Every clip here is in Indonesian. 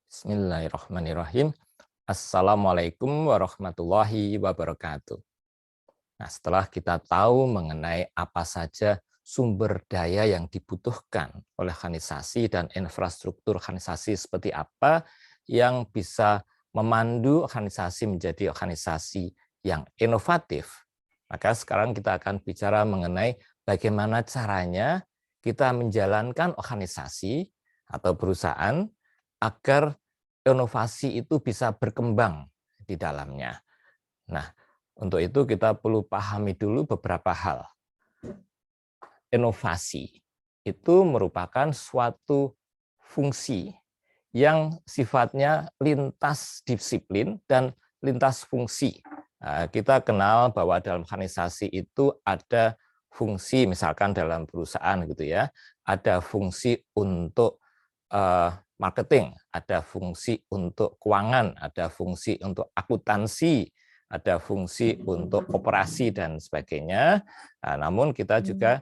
Bismillahirrahmanirrahim. Assalamualaikum warahmatullahi wabarakatuh. Nah, setelah kita tahu mengenai apa saja sumber daya yang dibutuhkan oleh organisasi dan infrastruktur organisasi seperti apa yang bisa memandu organisasi menjadi organisasi yang inovatif, maka sekarang kita akan bicara mengenai bagaimana caranya kita menjalankan organisasi atau perusahaan agar inovasi itu bisa berkembang di dalamnya. Nah, untuk itu kita perlu pahami dulu beberapa hal. Inovasi itu merupakan suatu fungsi yang sifatnya lintas disiplin dan lintas fungsi. Kita kenal bahwa dalam organisasi itu ada fungsi, misalkan dalam perusahaan gitu ya, ada fungsi untuk marketing, ada fungsi untuk keuangan, ada fungsi untuk akuntansi, ada fungsi untuk operasi dan sebagainya. Namun kita juga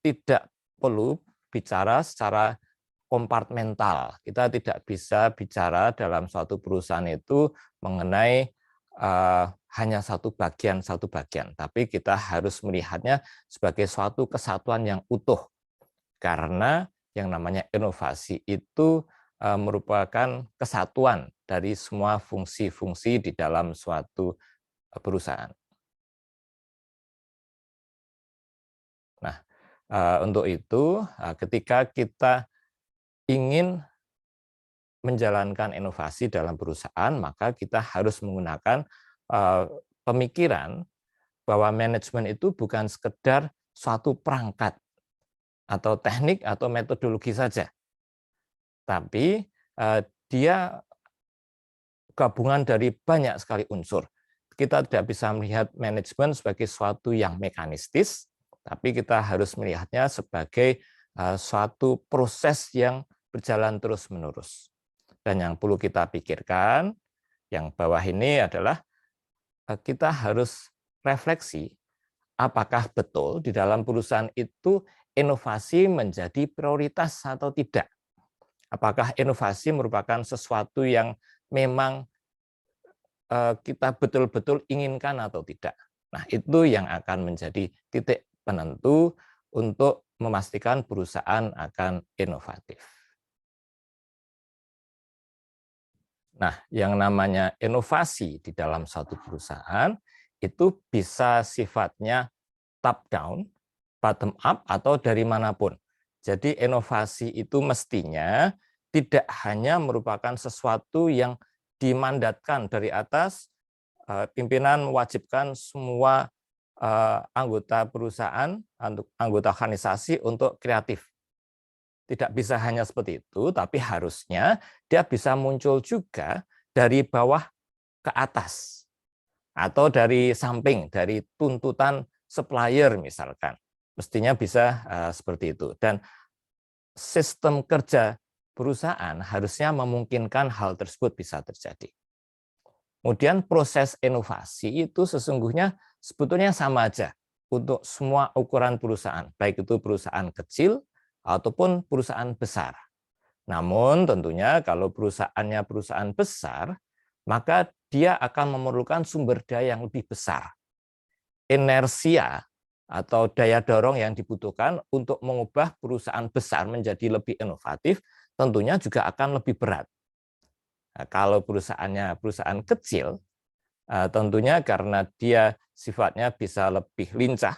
tidak perlu bicara secara kompartmental. Kita tidak bisa bicara dalam suatu perusahaan itu mengenai hanya satu bagian, tapi kita harus melihatnya sebagai suatu kesatuan yang utuh. Karena yang namanya inovasi itu merupakan kesatuan dari semua fungsi-fungsi di dalam suatu perusahaan. Nah, untuk itu ketika kita ingin menjalankan inovasi dalam perusahaan, maka kita harus menggunakan pemikiran bahwa manajemen itu bukan sekedar suatu perangkat atau teknik atau metodologi saja, tapi dia gabungan dari banyak sekali unsur. Kita tidak bisa melihat manajemen sebagai suatu yang mekanistis, tapi kita harus melihatnya sebagai suatu proses yang berjalan terus-menerus. Dan yang perlu kita pikirkan, yang bawah ini adalah kita harus refleksi apakah betul di dalam perusahaan itu inovasi menjadi prioritas atau tidak. Apakah inovasi merupakan sesuatu yang memang kita betul-betul inginkan atau tidak. Nah, itu yang akan menjadi titik penentu untuk memastikan perusahaan akan inovatif. Nah, yang namanya inovasi di dalam satu perusahaan itu bisa sifatnya top down, bottom up, atau dari manapun. Jadi inovasi itu mestinya tidak hanya merupakan sesuatu yang dimandatkan dari atas, pimpinan mewajibkan semua anggota perusahaan, anggota organisasi untuk kreatif. Tidak bisa hanya seperti itu, tapi harusnya dia bisa muncul juga dari bawah ke atas atau dari samping, dari tuntutan supplier misalkan. Mestinya bisa seperti itu. Dan sistem kerja perusahaan harusnya memungkinkan hal tersebut bisa terjadi. Kemudian proses inovasi itu sesungguhnya sebetulnya sama aja untuk semua ukuran perusahaan, baik itu perusahaan kecil ataupun perusahaan besar. Namun tentunya kalau perusahaannya perusahaan besar, maka dia akan memerlukan sumber daya yang lebih besar. Inersia atau daya dorong yang dibutuhkan untuk mengubah perusahaan besar menjadi lebih inovatif tentunya juga akan lebih berat. Nah, kalau perusahaannya perusahaan kecil, tentunya karena dia sifatnya bisa lebih lincah,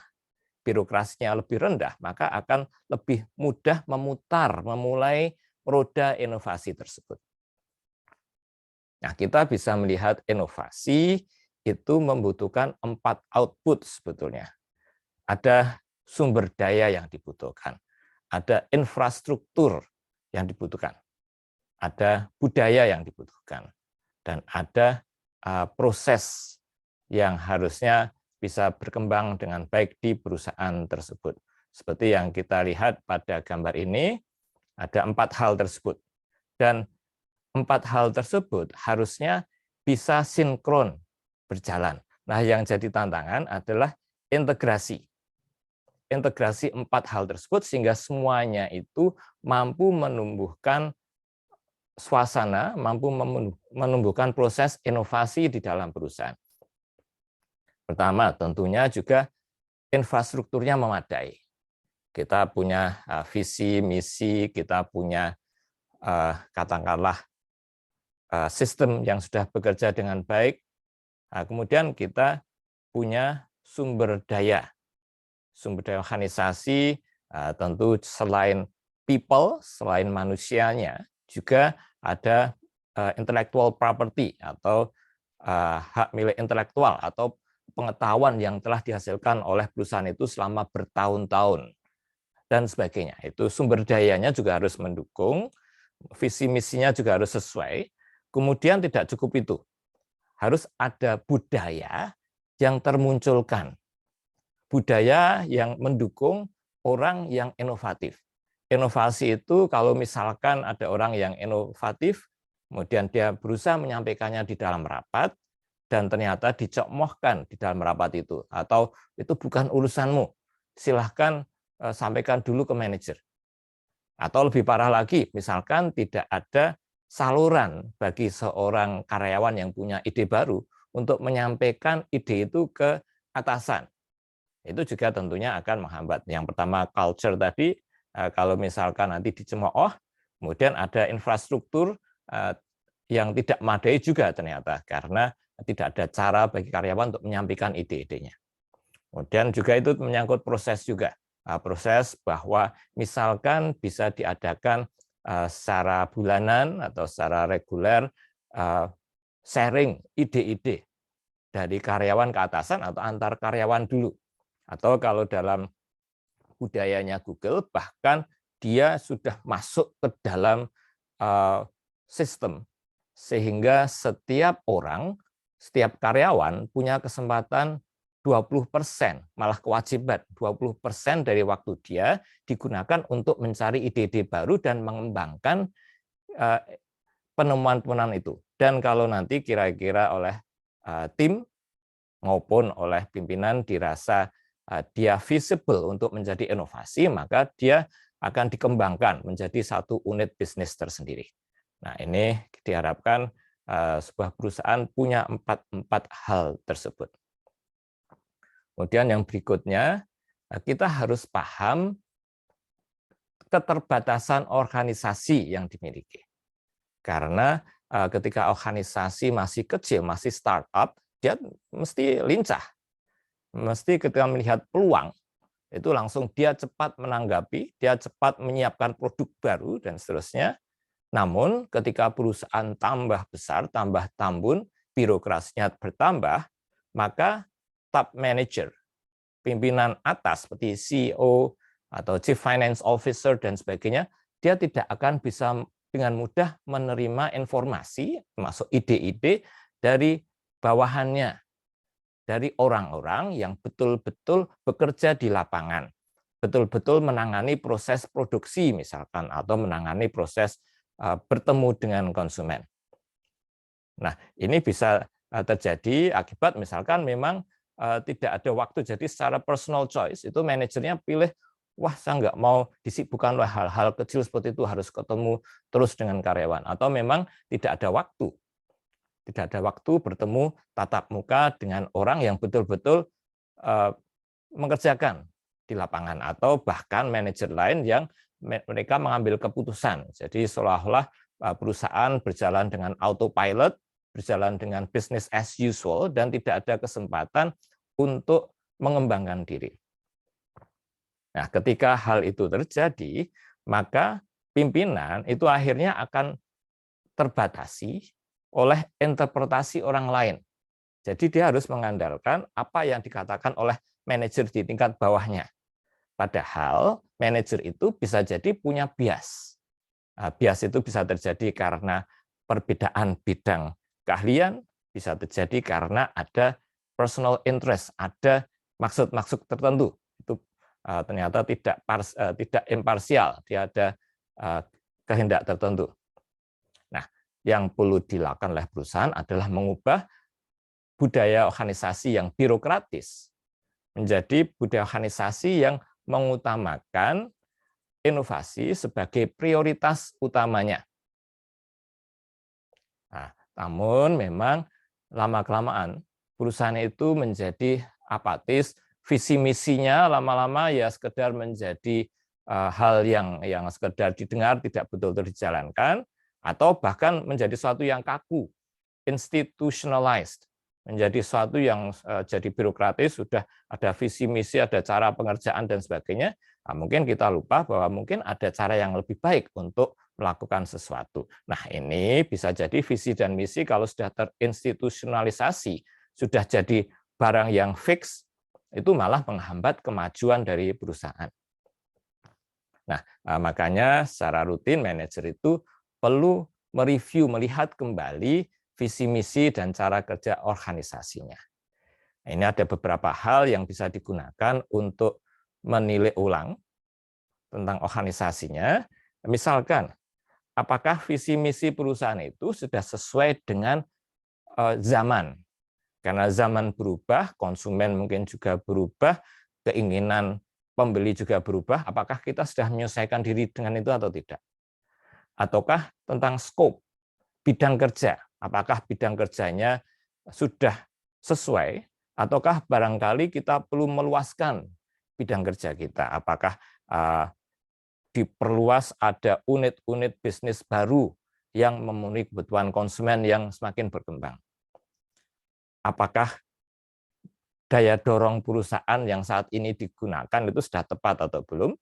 birokrasinya lebih rendah, maka akan lebih mudah memulai roda inovasi tersebut. Nah, kita bisa melihat inovasi itu membutuhkan 4 output sebetulnya. Ada sumber daya yang dibutuhkan, ada infrastruktur yang dibutuhkan, ada budaya yang dibutuhkan, dan ada proses yang harusnya bisa berkembang dengan baik di perusahaan tersebut. Seperti yang kita lihat pada gambar ini, ada 4 hal tersebut. Dan 4 hal tersebut harusnya bisa sinkron berjalan. Nah, yang jadi tantangan adalah integrasi. Integrasi 4 hal tersebut sehingga semuanya itu mampu menumbuhkan suasana, mampu menumbuhkan proses inovasi di dalam perusahaan. Pertama, tentunya juga infrastrukturnya memadai. Kita punya visi, misi, kita punya katakanlah sistem yang sudah bekerja dengan baik. Nah, kemudian kita punya sumber daya organisasi, tentu selain people, selain manusianya, juga ada intellectual property atau hak milik intelektual atau pengetahuan yang telah dihasilkan oleh perusahaan itu selama bertahun-tahun dan sebagainya. Itu sumber dayanya juga harus mendukung, visi misinya juga harus sesuai. Kemudian tidak cukup itu, harus ada budaya yang termunculkan, budaya yang mendukung orang yang inovatif. Inovasi itu kalau misalkan ada orang yang inovatif, kemudian dia berusaha menyampaikannya di dalam rapat, dan ternyata dicokmohkan di dalam rapat itu, atau itu bukan urusanmu, silahkan sampaikan dulu ke manajer. Atau lebih parah lagi, misalkan tidak ada saluran bagi seorang karyawan yang punya ide baru untuk menyampaikan ide itu ke atasan. Itu juga tentunya akan menghambat. Yang pertama culture tadi, kalau misalkan nanti dicemooh, kemudian ada infrastruktur yang tidak memadai juga ternyata, karena tidak ada cara bagi karyawan untuk menyampaikan ide-idenya. Kemudian juga itu menyangkut proses juga. Proses bahwa misalkan bisa diadakan secara bulanan atau secara reguler sharing ide-ide dari karyawan ke atasan atau antar karyawan dulu. Atau kalau dalam budayanya Google, bahkan dia sudah masuk ke dalam sistem, sehingga setiap orang, setiap karyawan punya kesempatan 20%, malah kewajiban 20% dari waktu dia digunakan untuk mencari ide-ide baru dan mengembangkan penemuan-penemuan itu. Dan kalau nanti kira-kira oleh tim maupun oleh pimpinan dirasa dia visible untuk menjadi inovasi, maka dia akan dikembangkan menjadi satu unit bisnis tersendiri. Nah, ini diharapkan sebuah perusahaan punya empat hal tersebut. Kemudian yang berikutnya, kita harus paham keterbatasan organisasi yang dimiliki. Karena ketika organisasi masih kecil, masih startup, dia mesti lincah. Mesti ketika melihat peluang, itu langsung dia cepat menanggapi, dia cepat menyiapkan produk baru, dan seterusnya. Namun ketika perusahaan tambah besar, tambah tambun, birokrasinya bertambah, maka top manager, pimpinan atas seperti CEO atau Chief Finance Officer dan sebagainya, dia tidak akan bisa dengan mudah menerima informasi, termasuk ide-ide dari bawahannya, dari orang-orang yang betul-betul bekerja di lapangan, betul-betul menangani proses produksi misalkan, atau menangani proses bertemu dengan konsumen. Nah, ini bisa terjadi akibat misalkan memang tidak ada waktu, jadi secara personal choice itu manajernya pilih, wah saya nggak mau disibukkan oleh hal-hal kecil seperti itu, harus ketemu terus dengan karyawan, atau memang tidak ada waktu. Tidak ada waktu bertemu tatap muka dengan orang yang betul-betul mengerjakan di lapangan, atau bahkan manajer lain yang mereka mengambil keputusan. Jadi seolah-olah perusahaan berjalan dengan autopilot, berjalan dengan business as usual, dan tidak ada kesempatan untuk mengembangkan diri. Nah, ketika hal itu terjadi, maka pimpinan itu akhirnya akan terbatasi oleh interpretasi orang lain. Jadi dia harus mengandalkan apa yang dikatakan oleh manajer di tingkat bawahnya. Padahal manajer itu bisa jadi punya bias. Bias itu bisa terjadi karena perbedaan bidang keahlian, bisa terjadi karena ada personal interest, ada maksud-maksud tertentu. Itu ternyata tidak imparsial, dia ada kehendak tertentu. Nah, yang perlu dilakukan oleh perusahaan adalah mengubah budaya organisasi yang birokratis menjadi budaya organisasi yang mengutamakan inovasi sebagai prioritas utamanya. Namun memang lama-kelamaan perusahaan itu menjadi apatis, visi misinya lama-lama ya sekedar menjadi hal yang sekedar didengar, tidak betul-betul dijalankan, atau bahkan menjadi sesuatu yang kaku, institutionalized, menjadi sesuatu yang jadi birokratis, sudah ada visi misi, ada cara pengerjaan dan sebagainya. Nah, mungkin kita lupa bahwa mungkin ada cara yang lebih baik untuk melakukan sesuatu. Nah, ini bisa jadi visi dan misi kalau sudah terinstitusionalisasi, sudah jadi barang yang fix, itu malah menghambat kemajuan dari perusahaan. Nah, makanya secara rutin manajer itu perlu mereview, melihat kembali visi misi dan cara kerja organisasinya. Nah, ini ada beberapa hal yang bisa digunakan untuk menilai ulang tentang organisasinya. Misalkan, apakah visi misi perusahaan itu sudah sesuai dengan zaman? Karena zaman berubah, konsumen mungkin juga berubah, keinginan pembeli juga berubah, apakah kita sudah menyelesaikan diri dengan itu atau tidak? Ataukah tentang scope, bidang kerja, apakah bidang kerjanya sudah sesuai, ataukah barangkali kita perlu meluaskan bidang kerja kita, apakah diperluas, ada unit-unit bisnis baru yang memenuhi kebutuhan konsumen yang semakin berkembang. Apakah daya dorong perusahaan yang saat ini digunakan itu sudah tepat atau belum?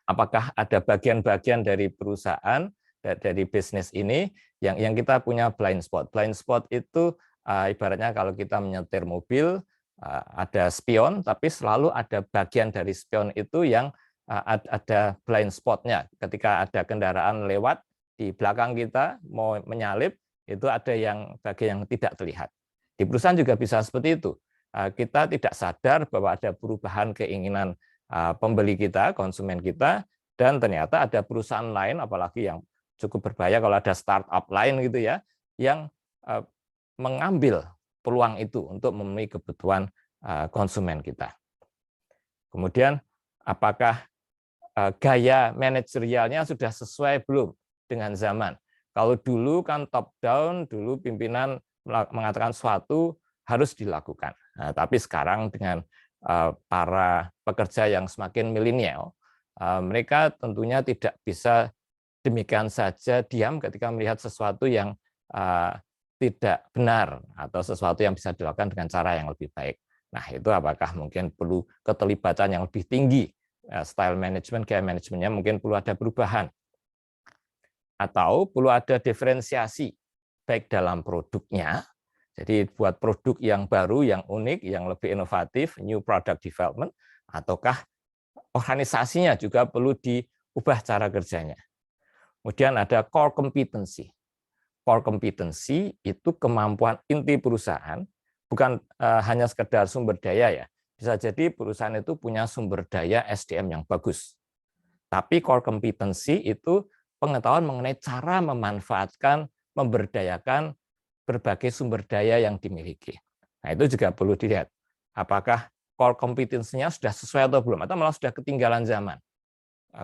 Apakah ada bagian-bagian dari perusahaan, dari bisnis ini yang kita punya blind spot? Blind spot itu ibaratnya kalau kita menyetir mobil, ada spion, tapi selalu ada bagian dari spion itu yang ada blind spotnya. Ketika ada kendaraan lewat di belakang kita mau menyalip, itu ada yang bagian yang tidak terlihat. Di perusahaan juga bisa seperti itu. Kita tidak sadar bahwa ada perubahan keinginan pembeli kita, konsumen kita, dan ternyata ada perusahaan lain, apalagi yang cukup berbahaya kalau ada startup lain gitu ya, yang mengambil peluang itu untuk memenuhi kebutuhan konsumen kita. Kemudian, apakah gaya manajerialnya sudah sesuai belum dengan zaman? Kalau dulu kan top down, dulu pimpinan mengatakan sesuatu harus dilakukan. Nah, tapi sekarang dengan para pekerja yang semakin milenial, mereka tentunya tidak bisa demikian saja diam ketika melihat sesuatu yang tidak benar atau sesuatu yang bisa dilakukan dengan cara yang lebih baik. Nah, itu apakah mungkin perlu keterlibatan yang lebih tinggi, style management, gaya manajemennya mungkin perlu ada perubahan, atau perlu ada diferensiasi baik dalam produknya. Jadi buat produk yang baru, yang unik, yang lebih inovatif, new product development, ataukah organisasinya juga perlu diubah cara kerjanya. Kemudian ada core competency. Core competency itu kemampuan inti perusahaan, bukan hanya sekedar sumber daya ya. Bisa jadi perusahaan itu punya sumber daya SDM yang bagus. Tapi core competency itu pengetahuan mengenai cara memanfaatkan, memberdayakan berbagai sumber daya yang dimiliki. Nah, itu juga perlu dilihat. Apakah core competency-nya sudah sesuai atau belum, atau malah sudah ketinggalan zaman.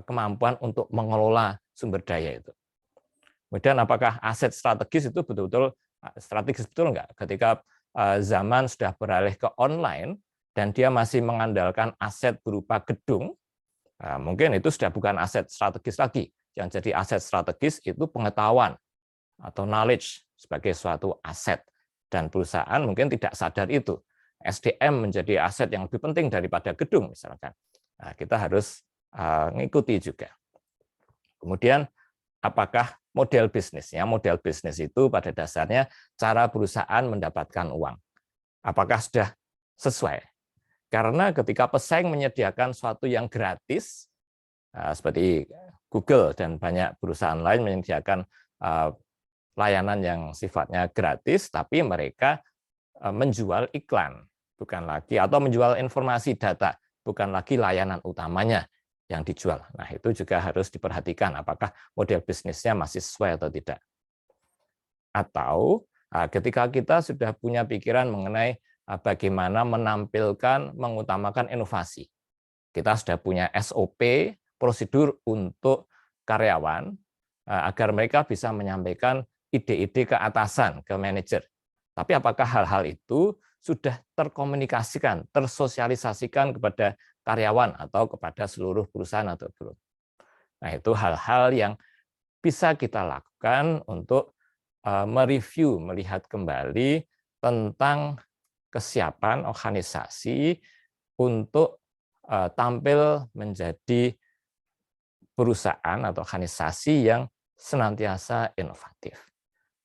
Kemampuan untuk mengelola sumber daya itu. Kemudian apakah aset strategis itu betul-betul strategis betul enggak? Ketika zaman sudah beralih ke online dan dia masih mengandalkan aset berupa gedung, mungkin itu sudah bukan aset strategis lagi. Yang jadi aset strategis itu pengetahuan atau knowledge sebagai suatu aset. Dan perusahaan mungkin tidak sadar itu. SDM menjadi aset yang lebih penting daripada gedung misalkan. Nah, kita harus mengikuti juga. Kemudian apakah model bisnisnya? Model bisnis itu pada dasarnya cara perusahaan mendapatkan uang. Apakah sudah sesuai? Karena ketika pesaing menyediakan sesuatu yang gratis, seperti Google dan banyak perusahaan lain menyediakan layanan yang sifatnya gratis, tapi mereka menjual iklan, bukan lagi, atau menjual informasi data, bukan lagi layanan utamanya yang dijual. Nah, itu juga harus diperhatikan apakah model bisnisnya masih sesuai atau tidak. Atau ketika kita sudah punya pikiran mengenai bagaimana menampilkan, mengutamakan inovasi. Kita sudah punya SOP, prosedur untuk karyawan, agar mereka bisa menyampaikan ide-ide ke atasan, ke manajer. Tapi apakah hal-hal itu sudah terkomunikasikan, tersosialisasikan kepada karyawan atau kepada seluruh perusahaan atau belum? Nah, itu hal-hal yang bisa kita lakukan untuk mereview, melihat kembali tentang kesiapan organisasi untuk tampil menjadi perusahaan atau organisasi yang senantiasa inovatif.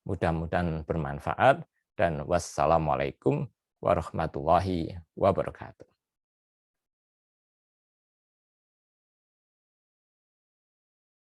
Mudah-mudahan bermanfaat dan wassalamualaikum warahmatullahi wabarakatuh.